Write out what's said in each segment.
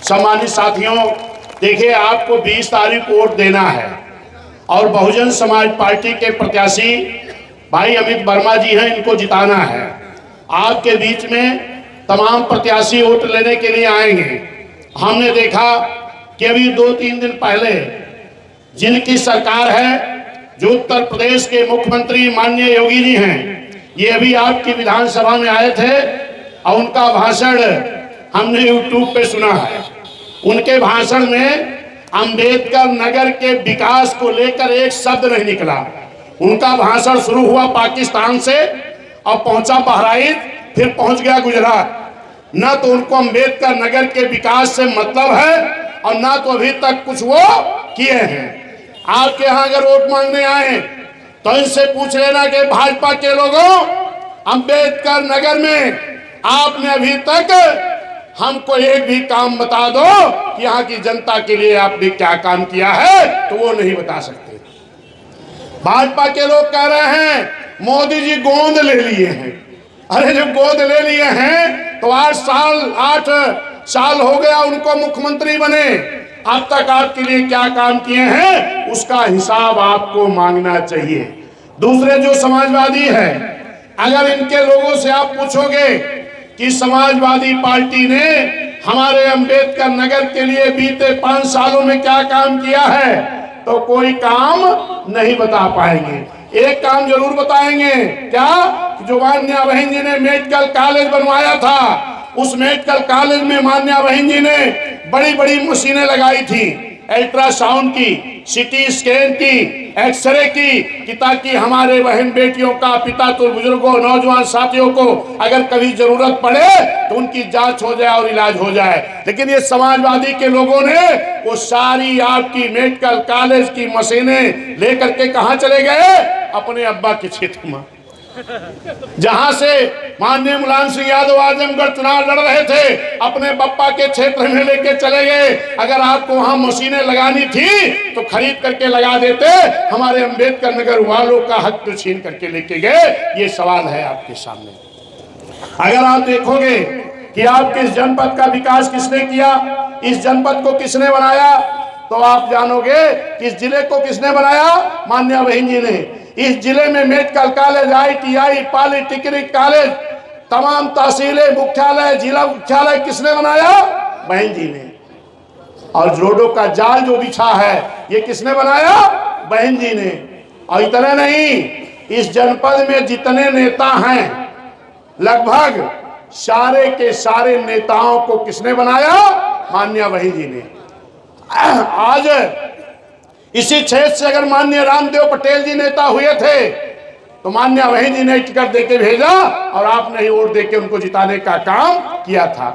सम्मानित साथियों, देखिए आपको 20 तारीख को वोट देना है और बहुजन समाज पार्टी के प्रत्याशी भाई अमित वर्मा जी हैं, इनको जिताना है। आपके बीच में तमाम प्रत्याशी वोट लेने के लिए आएंगे। हमने देखा कि अभी 2-3 दिन पहले जिनकी सरकार है, जो उत्तर प्रदेश के मुख्यमंत्री माननीय योगी जी हैं, ये अभी आपकी विधानसभा में आए थे और उनका भाषण हमने यूट्यूब पे सुना है। उनके भाषण में अंबेडकर नगर के विकास को लेकर एक शब्द नहीं निकला। उनका भाषण शुरू हुआ पाकिस्तान से और पहुंचा बहराइच, फिर पहुंच गया गुजरात। न तो उनको अंबेडकर नगर के विकास से मतलब है और ना तो अभी तक कुछ वो किए हैं। आपके यहाँ अगर वोट मांगने आए तो इनसे पूछ लेना कि भाजपा के लोगों, अंबेडकर नगर में आपने अभी तक हमको एक भी काम बता दो कि यहाँ की जनता के लिए आपने क्या काम किया है, तो वो नहीं बता सकते। भाजपा के लोग कह रहे हैं मोदी जी गोंद ले लिए हैं। अरे जब गोंद ले लिए हैं तो 8 साल हो गया उनको मुख्यमंत्री बने, अब तक आपके लिए क्या काम किए हैं उसका हिसाब आपको मांगना चाहिए। दूसरे जो समाजवादी है, अगर इनके लोगों से आप पूछोगे कि समाजवादी पार्टी ने हमारे अंबेडकर नगर के लिए बीते 5 सालों में क्या काम किया है, तो कोई काम नहीं बता पाएंगे। एक काम जरूर बताएंगे, क्या? जो मान्या बहन जी ने मेडिकल कॉलेज बनवाया था, उस मेडिकल कॉलेज में मान्या बहन जी ने बड़ी बड़ी मशीनें लगाई थी, अल्ट्रासाउंड की, सिटी स्कैन की, एक्सरे की, कि ताकि हमारे बहन बेटियों का, पिता तो बुजुर्गों, नौजवान साथियों को अगर कभी जरूरत पड़े तो उनकी जांच हो जाए और इलाज हो जाए। लेकिन ये समाजवादी के लोगों ने वो सारी आपकी मेडिकल कॉलेज की मशीनें लेकर के कहां चले गए? अपने अब्बा के क्षेत्र में, जहां से माननीय मुलायम सिंह यादव आजमगढ़ चुनाव लड़ रहे थे, अपने बप्पा के क्षेत्र में लेके चले गए। अगर आपको वहां मशीनें लगानी थी तो खरीद करके लगा देते, हमारे अंबेडकर नगर वालों का हक तो छीन करके लेके गए। ये सवाल है आपके सामने। अगर आप देखोगे कि आप किस जनपद का विकास किसने किया, इस जनपद को किसने बनाया, तो आप जानोगे कि इस जिले को किसने बनाया? मान्या बहन जी ने। इस जिले में medical college, ITI, polytechnic college, तमाम तहसीलें, मुख्यालय, जिला मुख्यालय किसने बनाया? बहन जी ने। और रोडों का जाल जो बिछा है, ये किसने बनाया? बहन जी ने। और इतने नहीं, इस जनपद में जितने नेता हैं, लगभग सारे के सारे नेताओं को किसने बनाया? मान्या बहन जी ने। आज इसी क्षेत्र से अगर माननीय रामदेव पटेल जी नेता हुए थे तो मान्या बहन जी ने टिकट देके भेजा और आपने ही वोट देके उनको जिताने का काम किया था।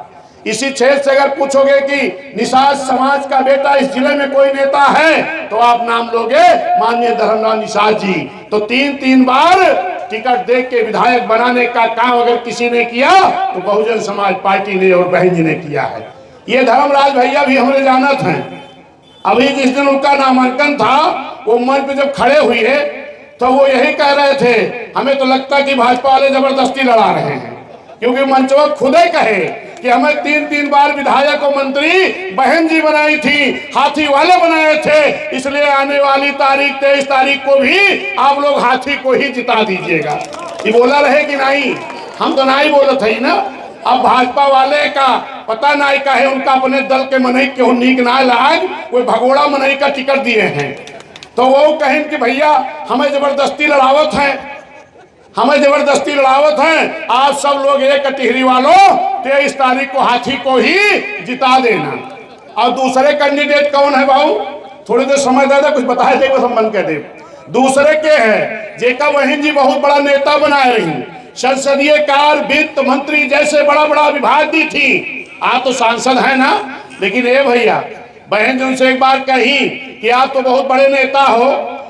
इसी क्षेत्र से अगर पूछोगे कि निषाद समाज का बेटा इस जिले में कोई नेता है, तो आप नाम लोगे माननीय धर्मलाल निषाद जी। तो 3 बार टिकट दे के विधायक बनाने का काम अगर किसी ने किया तो बहुजन समाज पार्टी ने और बहन जी ने किया है। ये धर्मराज भैया भी हमारे जानत हैं। अभी जिस दिन उनका नामांकन था, वो मंच पे जब खड़े हुए तो वो यही कह रहे थे, हमें तो लगता है कि भाजपा वाले जबरदस्ती लड़ा रहे हैं, क्योंकि मंचवा खुद ही कहे कि हमें 3 बार विधायक और मंत्री बहन जी बनाई थी, हाथी वाले बनाए थे, इसलिए आने वाली तारीख 23 तारीख को भी आप लोग हाथी को ही जिता दीजिएगा। ये बोला रहे कि नहीं? हम तो नहीं बोला थे ना। अब भाजपा वाले का पता नहीं का है, उनका अपने दल के मनई क्यों नीक ना लाग, कोई भगोड़ा मनई का टिकट दिए हैं, तो वो कहें कि भैया हमें जबरदस्ती लड़ावत है, हमें जबरदस्ती लड़ावत है। आप सब लोग एक टिहरी वालों 23 तारीख को हाथी को ही जिता देना। और दूसरे कैंडिडेट कौन है भाऊ? थोड़ी देर समय दे दे, कुछ बताए दे, संबंध कह दे। दूसरे के है जेका बहन जी बहुत बड़ा नेता बनाए रही, संसदीय कार्य, वित्त मंत्री जैसे बड़ा बड़ा विभाग दी थी। आप तो सांसद है ना, लेकिन ये भैया बहन जी उनसे एक बार कही कि आप तो बहुत बड़े नेता हो,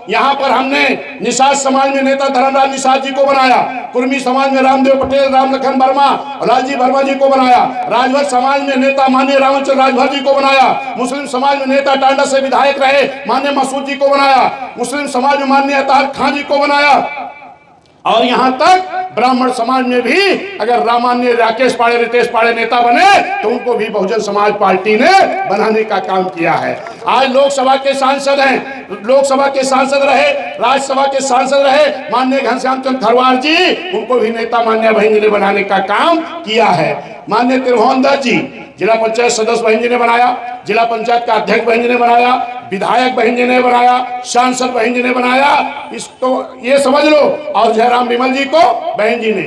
यहाँ पर हमने निषाद समाज में नेता धर्मलाल निषाद जी को बनाया, कुर्मी समाज में रामदेव पटेल, रामलखन वर्मा, राजीव वर्मा जी को बनाया, राजभर समाज में नेता माननीय रामचंद्र राजभर जी को बनाया, मुस्लिम समाज में नेता टांडा से विधायक रहे माननीय मसूद जी को बनाया, मुस्लिम समाज में माननीय अतार खान जी को बनाया, और यहां तक ब्राह्मण समाज में भी अगर रामान्य राकेश पाड़े रितेश पाड़े नेता बने तो उनको भी बहुजन समाज पार्टी ने बनाने का काम किया है। आज लोकसभा के सांसद हैं, लोकसभा के सांसद रहे, राज्यसभा के सांसद रहे माननीय घनश्याम चंद्र खरवार जी, उनको भी नेता मान्य बहन जी ने बनाने का काम किया है। माननीय त्रिभुवन दास जी जिला पंचायत सदस्य बहन जी ने बनाया, जिला पंचायत का अध्यक्ष बहन जी ने बनाया, विधायक बहन जी ने बनाया, सांसद बहन जी ने बनाया, इसको ये समझ लो। और जयराम विमल जी को बहन जी ने,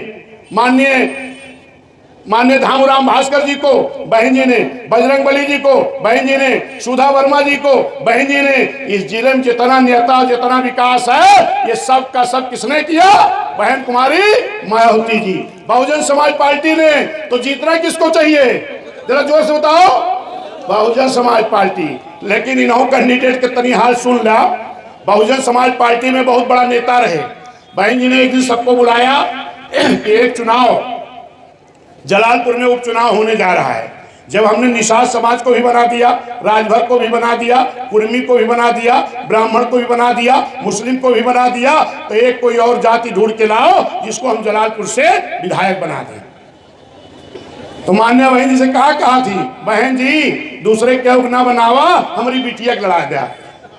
माननीय धामूराम भास्कर जी को बहन जी ने, बजरंग बली जी को बहन जी ने, सुधा वर्मा जी को बहन जी ने। इस जिले में जितना नेता जितना विकास है ये सब का सब किसने किया? बहन कुमारी मायावती जी, बहुजन समाज पार्टी ने। तो जीतना किसको चाहिए? जरा जोर से बताओ, बहुजन समाज पार्टी। लेकिन इन्हों कैंडिडेट के तनी हाल सुन ला। बहुजन समाज पार्टी में बहुत बड़ा नेता रहे। बहन जी ने एक दिन सबको बुलाया, एक चुनाव जलालपुर में उपचुनाव होने जा रहा है। जब हमने निषाद समाज को भी बना दिया, राजभर को भी बना दिया, कुर्मी को भी बना दिया, ब्राह्मण को भी बना दिया, मुस्लिम को भी बना दिया, तो एक कोई और जाति ढूंढ के लाओ जिसको हम जलालपुर से विधायक बना दें। तो मान्य बहन जी से कहा थी, बहन जी दूसरे के ना बनावा, हमारी बिटिया के लड़ा दिया।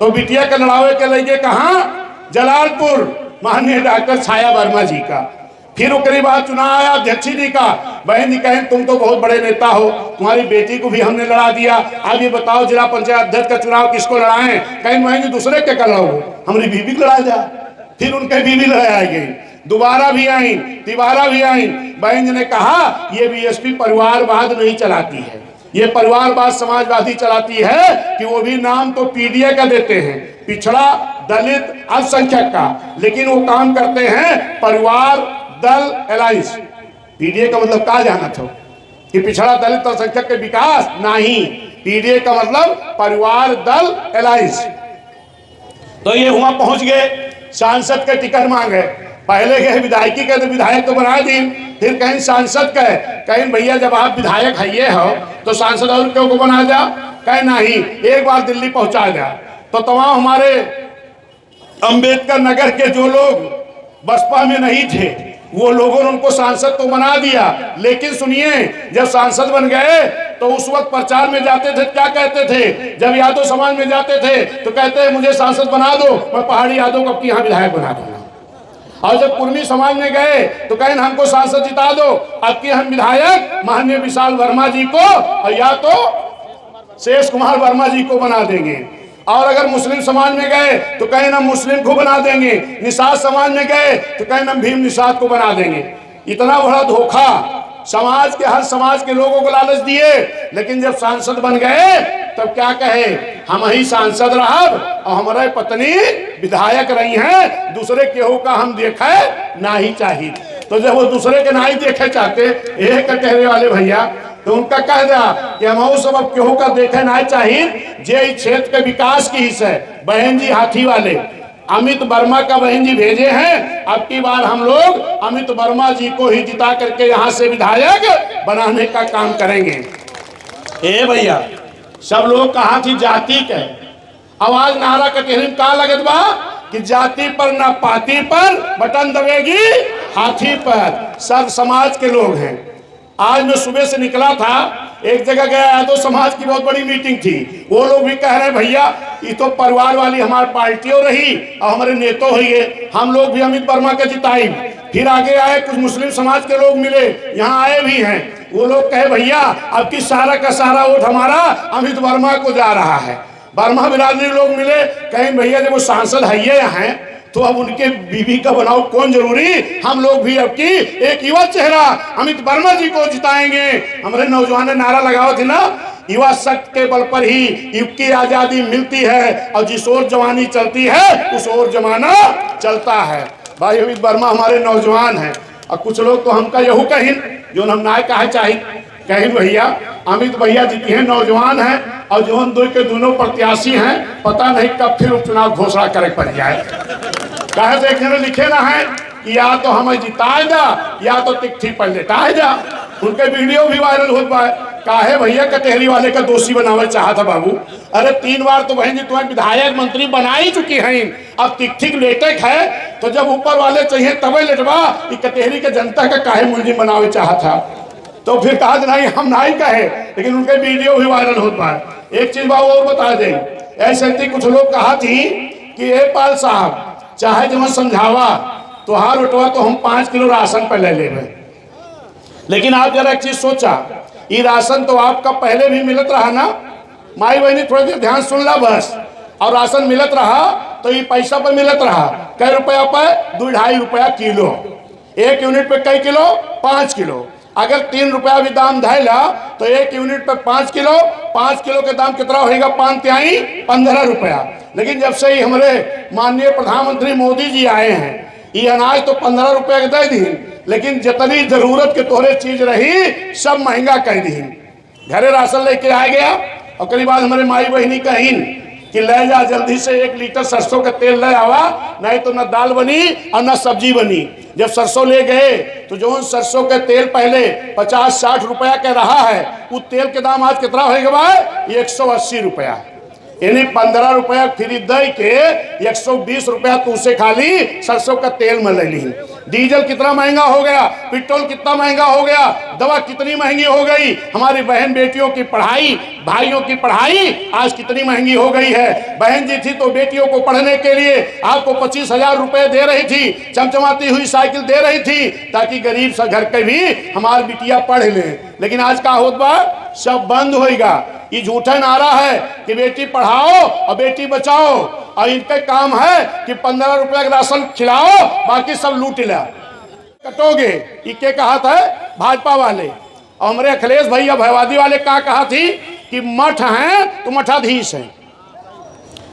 तो बिटिया के लड़ावे के लगे कहाँ? जलालपुर, माननीय डॉक्टर छाया वर्मा जी का। फिर उसके बाद चुनाव आया अध्यक्ष जी का। बहन जी कहें तुम तो बहुत बड़े नेता हो, तुम्हारी बेटी को भी हमने लड़ा दिया, अब ये बताओ जिला पंचायत अध्यक्ष का चुनाव किसको लड़ाएं? कहें बहन जी दूसरे के कर लो, हमारी बीबी को लड़ा जाए। फिर उनके बीबी लड़ाई गई, दोबारा भी आई, तिबारा भी आई। बहन जी ने कहा ये बीएसपी परिवारवाद नहीं चलाती है, ये परिवारवाद समाजवादी चलाती है कि वो भी नाम तो पीडीए का देते हैं, पिछड़ा दलित अल्पसंख्यक का, लेकिन वो काम करते हैं परिवार दल एलायंस। पीडीए का मतलब क्या जाना था कि पिछड़ा दलित अल्पसंख्यक के विकास नहीं, पीडीए का मतलब परिवार दल एलायंस। तो ये वहां पहुंच गए, सांसद के टिकट मांगे। पहले गए विधायकी के, तो विधायक तो बना दी, फिर कहीं सांसद कहे, कहीं भैया जब आप विधायक है ये हो तो सांसद और क्यों को बना जा? कहीं नहीं, एक बार दिल्ली पहुंचा जा। तो तमाम हमारे अंबेडकर नगर के जो लोग बसपा में नहीं थे वो लोगों ने उनको सांसद तो बना दिया। लेकिन सुनिए, जब सांसद बन गए तो उस वक्त प्रचार में जाते थे, क्या कहते थे? जब यादव समाज में जाते थे तो कहते हैं मुझे सांसद बना दो, मैं पहाड़ी यादव को यहाँ विधायक बना दूंगा। और जब कुर्मी समाज में गए तो कहें हमको सांसद जिता दो, अब की हम विधायक माननीय विशाल वर्मा जी को और या तो शेष कुमार वर्मा जी को बना देंगे। और अगर मुस्लिम समाज में गए तो कहीं हम मुस्लिम को बना देंगे, निषाद समाज में गए तो कहीं हम भीम निषाद को बना देंगे। इतना बड़ा धोखा समाज के, हर समाज के लोगों को लालच दिए। लेकिन जब सांसद बन गए तब क्या कहे? हम ही सांसद रहा और हमारे पत्नी विधायक रही हैं, दूसरे केहू का हम देखे ना ही चाहिए। तो जब वो दूसरे के ना ही देखे चाहते एक कहने वाले भैया, तो उनका कह दिया कि हम सब अब केहू का देखे ना चाहिए, जे क्षेत्र के विकास की हिस्से बहन जी हाथी वाले अमित वर्मा का बहन जी भेजे हैं। अब की बार हम लोग अमित वर्मा जी को ही जिता करके यहाँ से विधायक बनाने का काम करेंगे। ए भैया, सब लोग कहा थी जाति के आवाज नारा कचहरी का लगत बा कि जाति पर ना पाती पर बटन दबेगी हाथी पर। सब समाज के लोग हैं। आज मैं सुबह से निकला था, एक जगह गया यादव समाज की बहुत बड़ी मीटिंग थी। वो लोग भी कह रहे हैं भैया ये तो परिवार वाली हमारी पार्टियों रही और हमारे नेता हुए, हम लोग भी अमित वर्मा के जिताई। फिर आगे आए कुछ मुस्लिम समाज के लोग मिले, यहाँ आए भी हैं। वो लोग कहे भैया अब की सारा का सारा वोट हमारा अमित वर्मा को जा रहा है। वर्मा बिरादरी लोग मिले, कहें भैया जब वो सांसद है ये हैं तो अब उनके बीवी का बनाओ कौन जरूरी, हम लोग भी अब की एक युवा चेहरा अमित वर्मा जी को जिताएंगे। हमारे नौजवान ने नारा लगाओ थी ना, युवा शक्ति के बल पर ही युग की आजादी मिलती है और जिस ओर जवानी चलती है उस ओर जमाना चलता है। भाई अमित वर्मा हमारे नौजवान हैं और कुछ लोग तो हमका यहू कहीं जो हम ना कहा चाहिए, कहीं भैया अमित भैया जीती हैं, नौजवान हैं और जो दो के दोनों प्रत्याशी हैं, पता नहीं कब फिर उपचुनाव घोषणा करे पड़ जाए। कहे तो एक लिखे ना है कि या तो हमें जिताए जा या तो तिकठी पर लेटाए जा। उनके वीडियो भी वायरल हो पाए। काहे भैया कटहरी वाले का दोषी बनावे चाहा था बाबू? अरे 3 बार तो बहन जी तुम्हें विधायक मंत्री बना ही चुकी हैं, अब ठीक ठीक लेटक है तो जब ऊपर वाले चाहिए तबे लेटवा। कि कटहरी के जनता का काहे मुंजी बनावे चाहा था? तो फिर कहा नहीं हम नहीं कहे, लेकिन उनके वीडियो भी वायरल हो पाए। एक चीज बाबू और बता दें, ऐसे कुछ लोग कहा थी कि ए पाल साहब चाहे जब समझावा तो हार उठवा तो हम 5 किलो राशन पर ले लेंगे। लेकिन आप जरा एक चीज सोचा, ये राशन तो आपका पहले भी मिलत रहा ना, माई बहनी थोड़ी देर ध्यान सुन ला बस। और राशन मिलत रहा तो ये पैसा पर मिलत रहा, कई रुपया पे 2-2.5 रुपया किलो। 1 यूनिट पे कई किलो? 5 किलो। अगर 3 रुपया भी दाम धैला तो 1 यूनिट पे 5 किलो, 5 किलो के दाम कितना होगा? 5×3 15 रुपया। लेकिन जब से ही हमारे माननीय प्रधानमंत्री मोदी जी आए हैं, ये अनाज तो 15 रुपया के दे दी, लेकिन जितनी जरूरत के तोरे चीज रही सब महंगा कर दी। घरे राशन लेके आ गया और करीब बाद हमारे माई बहनी कहीं कि ले जा जल्दी से 1 लीटर सरसों का तेल ले आवा, नहीं तो न दाल बनी और न सब्जी बनी। जब सरसों ले गए तो जो सरसों का तेल पहले 50-60 रुपया का रहा है, वो तेल के दाम आज कितना होगा भाई? 180 रुपया। यानी 15 रुपया फ्री दे के 120 रुपया तू से खाली सरसों का तेल में ले ली। डीजल कितना महंगा हो गया, पेट्रोल कितना महंगा हो गया, दवा कितनी महंगी हो गई, हमारी बहन बेटियों की पढ़ाई, भाइयों की पढ़ाई आज कितनी महंगी हो गई है। बहन जी थी तो बेटियों को पढ़ने के लिए आपको 25,000 रुपए दे रही थी, चमचमाती हुई साइकिल दे रही थी, ताकि गरीब सा घर के भी हमारी बिटिया पढ़ ले। लेकिन आज का होत बा, सब बंद होएगा। ये झूठा नारा है कि बेटी पढ़ाओ और बेटी बचाओ, और इनका काम है कि 15 रुपया का राशन खिलाओ, बाकी सब लूट ला कटोगे। ये कहा था भाजपा वाले, और हमारे अखिलेश भैया भयवादी वाले कहा थी कि मठ हैं तो मठाधीश हैं।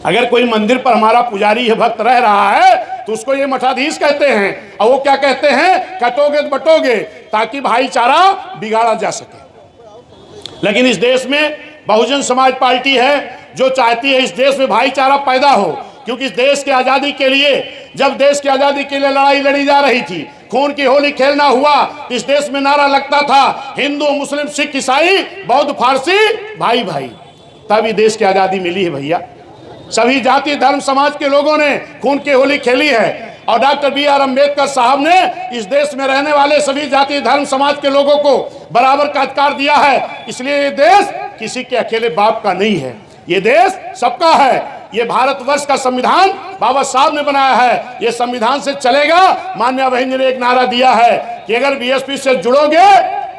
अगर कोई मंदिर पर हमारा पुजारी है, भक्त रह रहा है, तो उसको ये मठाधीश कहते हैं। और वो क्या कहते हैं? कटोगे तो बटोगे, ताकि भाईचारा बिगाड़ा जा सके। लेकिन इस देश में बहुजन समाज पार्टी है जो चाहती है इस देश में भाईचारा पैदा हो, क्योंकि इस देश की आज़ादी के लिए, जब देश की आज़ादी के लिए लड़ाई लड़ी जा रही थी, खून की होली खेलना हुआ, इस देश में नारा लगता था हिंदू मुस्लिम सिख ईसाई बौद्ध फारसी भाई भाई। तभी देश की आज़ादी मिली है भैया। सभी जाति धर्म समाज के लोगों ने खून की होली खेली है, और डॉक्टर B.R. अम्बेडकर साहब ने इस देश में रहने वाले सभी जाति धर्म समाज के लोगों को बराबर का अधिकार दिया है। इसलिए ये देश किसी के अकेले बाप का नहीं है, ये देश सबका है। ये भारतवर्ष का संविधान बाबा साहब ने बनाया है, ये संविधान से चलेगा। माननीय बहन जी ने एक नारा दिया है कि अगर बीएसपी से जुड़ोगे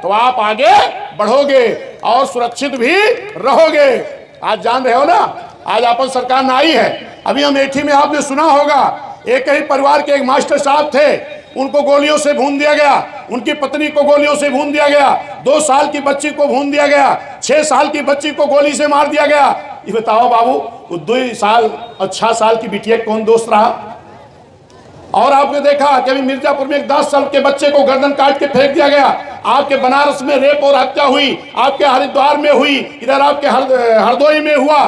तो आप आगे बढ़ोगे और सुरक्षित भी रहोगे। आज जान रहे हो ना, आज अपन सरकार न आई है। अभी अमेठी में आपने सुना होगा, एक ही परिवार के एक मास्टर साहब थे, उनको गोलियों से भून दिया गया, उनकी पत्नी को गोलियों से भून दिया गया, 2 साल की बच्ची को भून दिया गया, 6 साल की बच्ची को गोली से मार दिया गया। ये बताओ बाबू, वो 2 साल और 6 साल की बिटिया कौन दोस्त रहा? और आपने देखा कि अभी मिर्जापुर में एक 10 साल के बच्चे को गर्दन काट के फेंक दिया गया। आपके बनारस में रेप और हत्या हुई, आपके हरिद्वार में हुई, इधर आपके हरदोई में हुआ,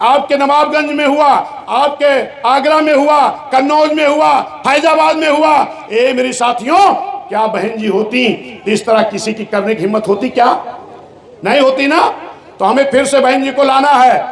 आपके नवाबगंज में हुआ, आपके आगरा में हुआ, कन्नौज में हुआ, फैजाबाद में हुआ। ए मेरी साथियों, क्या बहन जी होती इस तरह किसी की करने की हिम्मत होती? क्या नहीं होती ना? तो हमें फिर से बहन जी को लाना है।